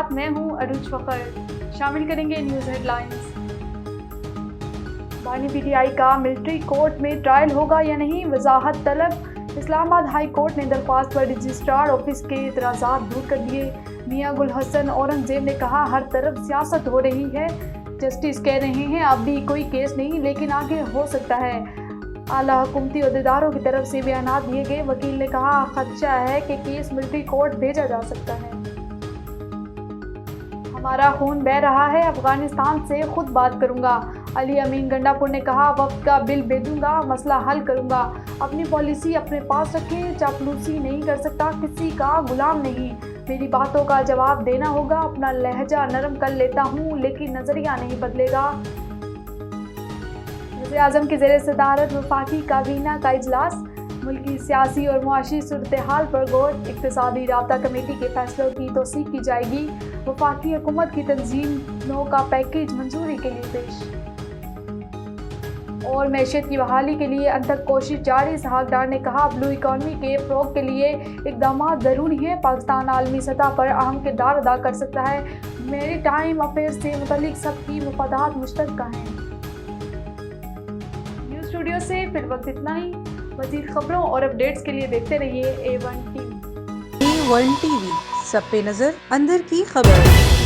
ساتھ میں ہوں عروج فخر۔ شامل کریں گے نیوز ہیڈ لائنز۔ بانی پی ٹی آئی کا ملٹری کورٹ میں ٹرائل ہوگا یا نہیں، وضاحت طلب۔ اسلام آباد ہائی کورٹ نے درخواست پر رجسٹرار آفس کے اعتراضات دور کر دیے۔ میاں گل حسن اورنگزیب نے کہا، ہر طرف سیاست ہو رہی ہے، جسٹس کہہ رہے ہیں اب بھی کوئی کیس نہیں، لیکن آگے ہو سکتا ہے۔ اعلیٰ حکومتی عہدیداروں کی طرف سے بیانات دیے گئے۔ وکیل نے کہا، خدشہ ہے کہ کیس ملٹری کورٹ بھیجا جا سکتا ہے۔ ہمارا خون بہہ رہا ہے، افغانستان سے خود بات کروں گا۔ علی امین گنڈا پور نے کہا، وفد کا بل بھیجوں گا، مسئلہ حل کروں گا۔ اپنی پالیسی اپنے پاس رکھیں، چاپلوسی نہیں کر سکتا، کسی کا غلام نہیں۔ میری باتوں کا جواب دینا ہوگا، اپنا لہجہ نرم کر لیتا ہوں لیکن نظریہ نہیں بدلے گا۔ وزیراعظم کے زیر صدارت وفاقی کابینہ کا اجلاس۔ ملکی سیاسی اور معاشی صورتحال پر غور، اقتصادی رابطہ کمیٹی کے فیصلوں کی توثیق کی جائے گی۔ وفاقی حکومت کی تنظیموں کا پیکیج منظوری کے لیے پیش۔ اور معیشت کی بحالی کے لیے انتھک کوشش جاری۔ اسحاق ڈار نے کہا، بلو اکانومی کے فروغ کے لیے اقدامات ضروری ہیں۔ پاکستان عالمی سطح پر اہم کردار ادا کر سکتا ہے۔ میری ٹائم افیئرز سے متعلق سب کی مفادات مشترکہ ہیں۔ نیوز اسٹوڈیو سے فی الوقت اتنا ہی۔ مزید خبروں اور اپڈیٹس کے لیے دیکھتے رہیے A1 TV۔ A1 TV، سب پہ نظر، اندر کی خبر۔